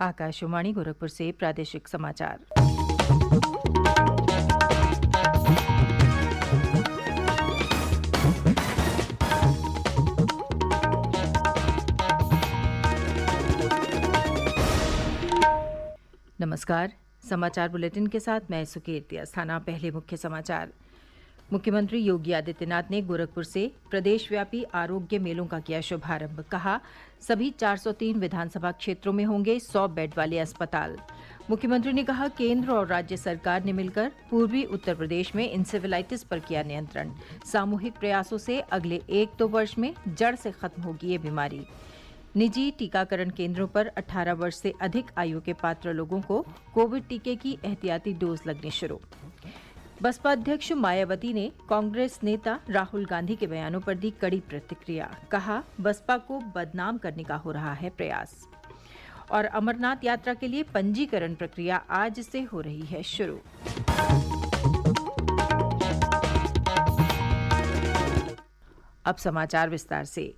आकाशवाणी गोरखपुर से प्रादेशिक समाचार। नमस्कार। समाचार बुलेटिन के साथ मैं सुकीर्ति अस्थाना। पहले मुख्य समाचार। मुख्यमंत्री योगी आदित्यनाथ ने गोरखपुर से प्रदेशव्यापी आरोग्य मेलों का किया शुभारंभ। कहा, सभी 403 विधानसभा क्षेत्रों में होंगे 100 बेड वाले अस्पताल। मुख्यमंत्री ने कहा, केंद्र और राज्य सरकार ने मिलकर पूर्वी उत्तर प्रदेश में इंसेफेलाइटिस पर किया नियंत्रण। सामूहिक प्रयासों से अगले 1-2 वर्ष में जड़ से खत्म होगी ये बीमारी। निजी टीकाकरण केंद्रों पर 18 वर्ष से अधिक आयु के पात्र लोगों को कोविड टीके की एहतियाती डोज लगनी शुरू। बसपा अध्यक्ष मायावती ने कांग्रेस नेता राहुल गांधी के बयानों पर दी कड़ी प्रतिक्रिया। कहा, बसपा को बदनाम करने का हो रहा है प्रयास। और अमरनाथ यात्रा के लिए पंजीकरण प्रक्रिया आज से हो रही है शुरू। अब समाचार विस्तार से।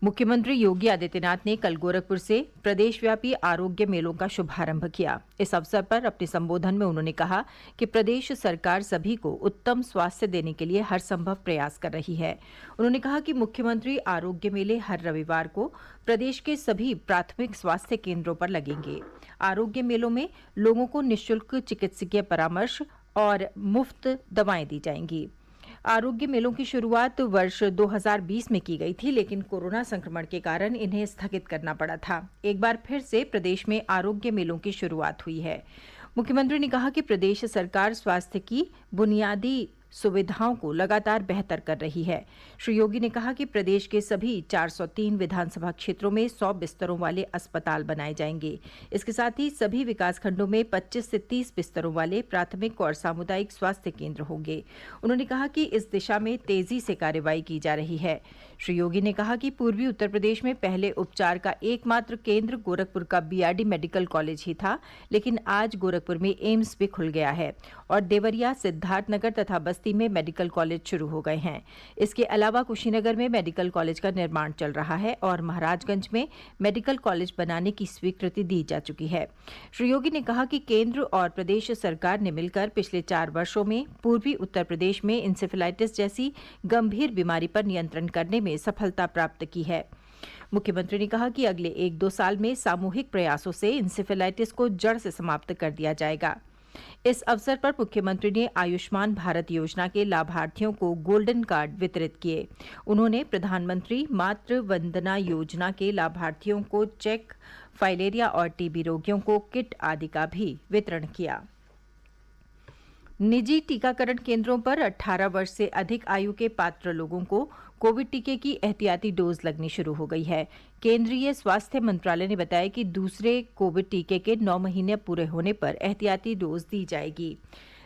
मुख्यमंत्री योगी आदित्यनाथ ने कल गोरखपुर से प्रदेशव्यापी आरोग्य मेलों का शुभारंभ किया। इस अवसर पर अपने संबोधन में उन्होंने कहा कि प्रदेश सरकार सभी को उत्तम स्वास्थ्य देने के लिए हर संभव प्रयास कर रही है। उन्होंने कहा कि मुख्यमंत्री आरोग्य मेले हर रविवार को प्रदेश के सभी प्राथमिक स्वास्थ्य केंद्रों पर लगेंगे। आरोग्य मेलों में लोगों को निःशुल्क चिकित्सकीय परामर्श और मुफ्त दवाएं दी जाएंगी। आरोग्य मेलों की शुरुआत वर्ष 2020 में की गई थी, लेकिन कोरोना संक्रमण के कारण इन्हें स्थगित करना पड़ा था। एक बार फिर से प्रदेश में आरोग्य मेलों की शुरुआत हुई है। मुख्यमंत्री ने कहा कि प्रदेश सरकार स्वास्थ्य की बुनियादी सुविधाओं को लगातार बेहतर कर रही है। श्री योगी ने कहा कि प्रदेश के सभी 403 विधानसभा क्षेत्रों में 100 बिस्तरों वाले अस्पताल बनाए जाएंगे। इसके साथ ही सभी विकासखंडों में 25 से 30 बिस्तरों वाले प्राथमिक और सामुदायिक स्वास्थ्य केंद्र होंगे। उन्होंने कहा कि इस दिशा में तेजी से कार्रवाई की जा रही है। श्री योगी ने कहा कि पूर्वी उत्तर प्रदेश में पहले उपचार का एकमात्र केंद्र गोरखपुर का बीआरडी मेडिकल कॉलेज ही था, लेकिन आज गोरखपुर में एम्स भी खुल गया है और देवरिया, सिद्धार्थनगर तथा बस्ती में मेडिकल कॉलेज शुरू हो गए हैं। इसके अलावा कुशीनगर में मेडिकल कॉलेज का निर्माण चल रहा है और महाराजगंज में मेडिकल कॉलेज बनाने की स्वीकृति दी जा चुकी है। श्री योगी ने कहा कि केंद्र और प्रदेश सरकार ने मिलकर पिछले 4 वर्षों में पूर्वी उत्तर प्रदेश में इंसेफेलाइटिस जैसी गंभीर बीमारी पर नियंत्रण करने में सफलता प्राप्त की है। मुख्यमंत्री ने कहा कि अगले 1-2 साल में सामूहिक प्रयासों से इंसेफेलाइटिस को जड़ से समाप्त कर दिया जाएगा। इस अवसर पर मुख्यमंत्री ने आयुष्मान भारत योजना के लाभार्थियों को गोल्डन कार्ड वितरित किए। उन्होंने प्रधानमंत्री मातृ वंदना योजना के लाभार्थियों को चेक, फाइलेरिया और टीबी रोगियों को किट आदि का भी वितरण किया। निजी टीकाकरण केंद्रों पर 18 वर्ष से अधिक आयु के पात्र लोगों को कोविड टीके की एहतियाती डोज लगनी शुरू हो गई है। केंद्रीय स्वास्थ्य मंत्रालय ने बताया कि दूसरे कोविड टीके के 9 महीने पूरे होने पर एहतियाती डोज दी जाएगी।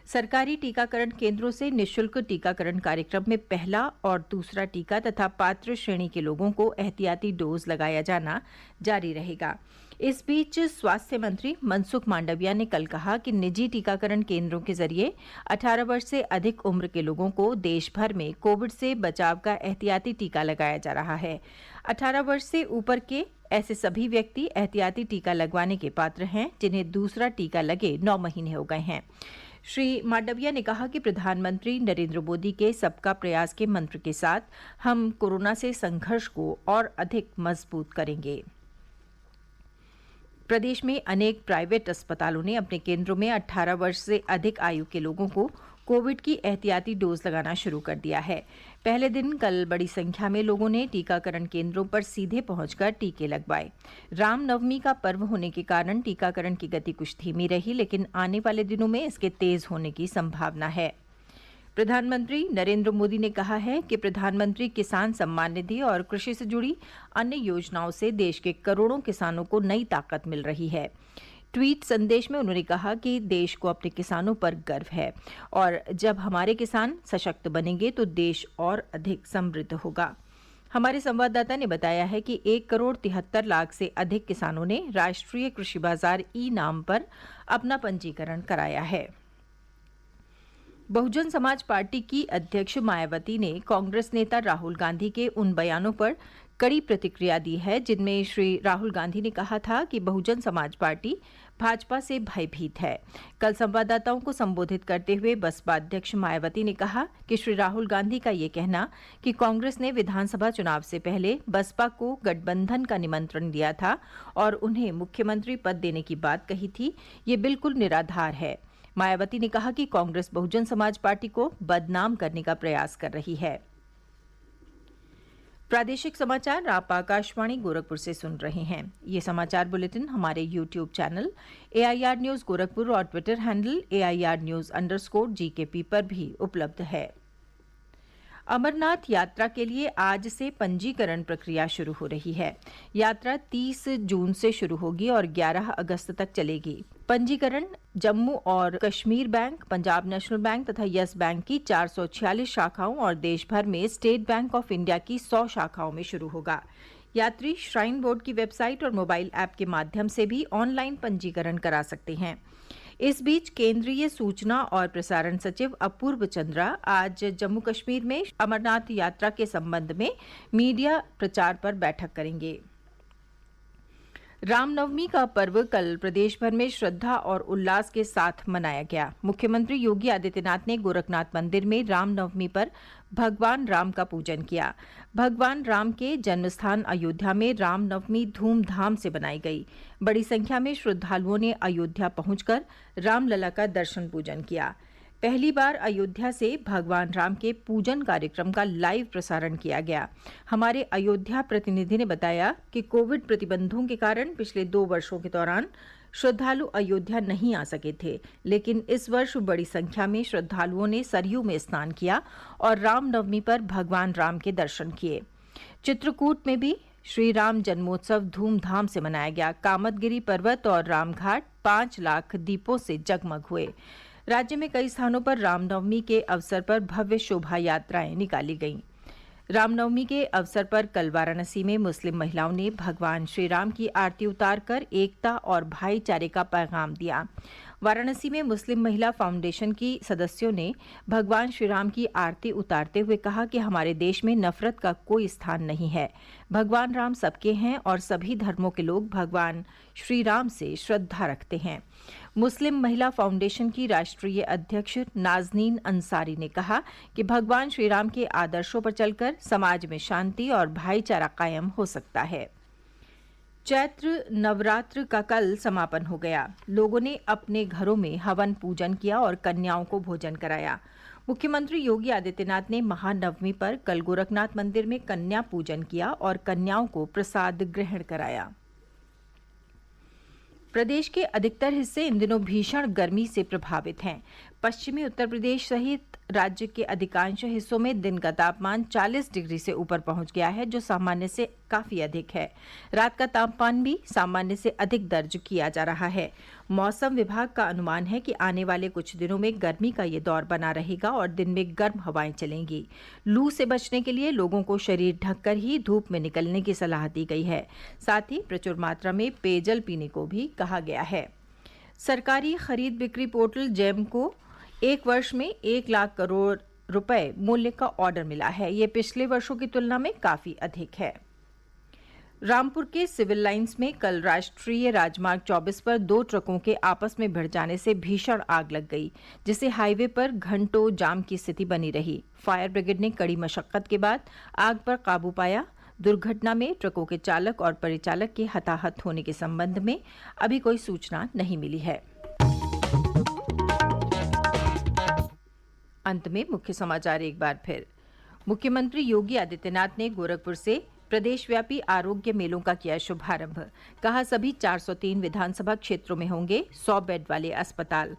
सरकारी टीकाकरण केंद्रों से निःशुल्क टीकाकरण कार्यक्रम में पहला और दूसरा टीका तथा पात्र श्रेणी के लोगों को एहतियाती डोज लगाया जाना जारी रहेगा। इस बीच स्वास्थ्य मंत्री मनसुख मांडविया ने कल कहा कि निजी टीकाकरण केंद्रों के जरिए 18 वर्ष से अधिक उम्र के लोगों को देश भर में कोविड से बचाव का एहतियाती टीका लगाया जा रहा है। 18 वर्ष से ऊपर के ऐसे सभी व्यक्ति एहतियाती टीका लगवाने के पात्र हैं जिन्हें दूसरा टीका लगे 9 महीने हो गए हैं। श्री मांडविया ने कहा कि प्रधानमंत्री नरेंद्र मोदी के सबका प्रयास के मंत्र के साथ हम कोरोना से संघर्ष को और अधिक मजबूत करेंगे। प्रदेश में अनेक प्राइवेट अस्पतालों ने अपने केंद्रों में 18 वर्ष से अधिक आयु के लोगों को कोविड की एहतियाती डोज लगाना शुरू कर दिया है। पहले दिन कल बड़ी संख्या में लोगों ने टीकाकरण केंद्रों पर सीधे पहुंचकर टीके लगवाए। रामनवमी का पर्व होने के कारण टीकाकरण की गति कुछ धीमी रही, लेकिन आने वाले दिनों में इसके तेज होने की संभावना है। प्रधानमंत्री नरेंद्र मोदी ने कहा है कि प्रधानमंत्री किसान सम्मान निधि और कृषि से जुड़ी अन्य योजनाओं से देश के करोड़ों किसानों को नई ताकत मिल रही है। ट्वीट संदेश में उन्होंने कहा कि देश को अपने किसानों पर गर्व है और जब हमारे किसान सशक्त बनेंगे तो देश और अधिक समृद्ध होगा। हमारे संवाददाता ने बताया है कि 1,73,00,000 से अधिक किसानों ने राष्ट्रीय कृषि बाजार ई नाम पर अपना पंजीकरण कराया है। बहुजन समाज पार्टी की अध्यक्ष मायावती ने कांग्रेस नेता राहुल गांधी के उन बयानों पर कड़ी प्रतिक्रिया दी है, जिनमें श्री राहुल गांधी ने कहा था कि बहुजन समाज पार्टी भाजपा से भयभीत है। कल संवाददाताओं को संबोधित करते हुए बसपा अध्यक्ष मायावती ने कहा कि श्री राहुल गांधी का ये कहना कि कांग्रेस ने विधानसभा चुनाव से पहले बसपा को गठबंधन का निमंत्रण दिया था और उन्हें मुख्यमंत्री पद देने की बात कही थी, ये बिल्कुल निराधार है। मायावती ने कहा कि कांग्रेस बहुजन समाज पार्टी को बदनाम करने का प्रयास कर रही है। प्रादेशिक समाचार आप आकाशवाणी गोरखपुर से सुन रहे हैं। ये समाचार बुलेटिन हमारे YouTube channel AIR news Gorakhpur और ट्विटर हैंडल AIR_GKP पर भी उपलब्ध है। अमरनाथ यात्रा के लिए आज से पंजीकरण प्रक्रिया शुरू हो रही है। यात्रा 30 जून से शुरू होगी और 11 अगस्त तक चलेगी। पंजीकरण जम्मू और Kashmir bank, Punjab national bank तथा यस बैंक की 446 शाखाओं और देश भर में स्टेट बैंक ऑफ इंडिया की 100 शाखाओं में शुरू होगा। यात्री श्राइन बोर्ड की वेबसाइट और मोबाइल ऐप के माध्यम से भी ऑनलाइन पंजीकरण करा सकते हैं। इस बीच केंद्रीय सूचना और प्रसारण सचिव अपूर्व चंद्रा आज जम्मू कश्मीर में अमरनाथ यात्रा के संबंध में मीडिया प्रचार पर बैठक करेंगे। रामनवमी का पर्व कल प्रदेश भर में श्रद्धा और उल्लास के साथ मनाया गया। मुख्यमंत्री योगी आदित्यनाथ ने गोरखनाथ मंदिर में रामनवमी पर भगवान राम का पूजन किया। भगवान राम के जन्मस्थान अयोध्या में रामनवमी धूमधाम से मनाई गई। बड़ी संख्या में श्रद्धालुओं ने अयोध्या पहुंचकर रामलला का दर्शन पूजन किया। पहली बार अयोध्या से भगवान राम के पूजन कार्यक्रम का लाइव प्रसारण किया गया। हमारे अयोध्या प्रतिनिधि ने बताया कि कोविड प्रतिबंधों के कारण पिछले 2 वर्षों के दौरान श्रद्धालु अयोध्या नहीं आ सके थे, लेकिन इस वर्ष बड़ी संख्या में श्रद्धालुओं ने सरयू में स्नान किया और रामनवमी पर भगवान राम के दर्शन किए। चित्रकूट में भी श्री राम जन्मोत्सव धूमधाम से मनाया गया। कामतगिरी पर्वत और रामघाट 5 लाख दीपों से जगमग हुए। राज्य में कई स्थानों पर रामनवमी के अवसर पर भव्य शोभा यात्राएं निकाली गईं। रामनवमी के अवसर पर कल वाराणसी में मुस्लिम महिलाओं ने भगवान श्री राम की आरती उतारकर एकता और भाईचारे का पैगाम दिया। वाराणसी में मुस्लिम महिला फाउंडेशन की सदस्यों ने भगवान श्री राम की आरती उतारते हुए कहा कि हमारे देश में नफरत का कोई स्थान नहीं है। भगवान राम सबके हैं और सभी धर्मों के लोग भगवान श्री राम से श्रद्धा रखते हैं। मुस्लिम महिला फाउंडेशन की राष्ट्रीय अध्यक्ष नाजनीन अंसारी ने कहा कि भगवान श्री राम के आदर्शों पर चलकर समाज में शांति और भाईचारा कायम हो सकता है। चैत्र नवरात्र का कल समापन हो गया। लोगों ने अपने घरों में हवन पूजन किया और कन्याओं को भोजन कराया। मुख्यमंत्री योगी आदित्यनाथ ने महानवमी पर कल गोरखनाथ मंदिर में कन्या पूजन किया और कन्याओं को प्रसाद ग्रहण कराया। प्रदेश के अधिकतर हिस्से इन दिनों भीषण गर्मी से प्रभावित हैं। पश्चिमी उत्तर प्रदेश सहित राज्य के अधिकांश हिस्सों में दिन का तापमान 40 डिग्री से ऊपर पहुंच गया है, जो सामान्य से काफी अधिक है। रात का तापमान भी सामान्य से अधिक दर्ज किया जा रहा है। मौसम विभाग का अनुमान है कि आने वाले कुछ दिनों में गर्मी का ये दौर बना रहेगा और दिन में गर्म हवाएं चलेंगी। लू से बचने के लिए लोगों को शरीर ढककर ही धूप में निकलने की सलाह दी गई है। साथ ही प्रचुर मात्रा में पेयजल पीने को भी कहा गया है। सरकारी खरीद बिक्री पोर्टल जेम को 1 वर्ष में 1 लाख करोड़ रुपए मूल्य का ऑर्डर मिला है। ये पिछले वर्षों की तुलना में काफी अधिक है। रामपुर के सिविल लाइंस में कल राष्ट्रीय राजमार्ग 24 पर 2 ट्रकों के आपस में भिड़ जाने से भीषण आग लग गई, जिससे हाईवे पर घंटों जाम की स्थिति बनी रही। फायर ब्रिगेड ने कड़ी मशक्कत के बाद आग पर काबू पाया। दुर्घटना में ट्रकों के चालक और परिचालक के हताहत होने के संबंध में अभी कोई सूचना नहीं मिली है। अंत में मुख्य समाचार एक बार फिर। मुख्यमंत्री योगी आदित्यनाथ ने गोरखपुर से प्रदेशव्यापी आरोग्य मेलों का किया शुभारंभ। कहा सभी 403 विधानसभा क्षेत्रों में होंगे 100 बेड वाले अस्पताल।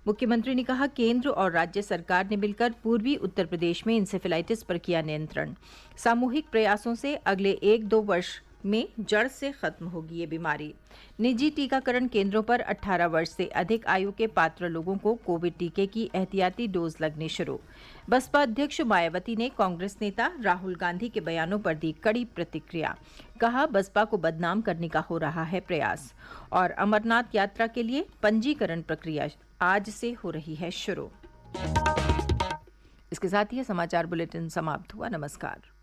मुख्यमंत्री ने कहा केंद्र और राज्य सरकार ने मिलकर पूर्वी उत्तर प्रदेश में इंसेफेलाइटिस पर किया नियंत्रण। सामूहिक प्रयासों से अगले 1-2 वर्ष में जड़ से खत्म होगी ये बीमारी। निजी टीकाकरण केंद्रों पर 18 वर्ष से अधिक आयु के पात्र लोगों को कोविड टीके की एहतियाती डोज लगनी शुरू। बसपा अध्यक्ष मायावती ने कांग्रेस नेता राहुल गांधी के बयानों पर दी कड़ी प्रतिक्रिया। कहा बसपा को बदनाम करने का हो रहा है प्रयास। और अमरनाथ यात्रा के लिए पंजीकरण प्रक्रिया आज से हो रही है शुरू। इसके साथ ही समाचार बुलेटिन समाप्त हुआ। नमस्कार।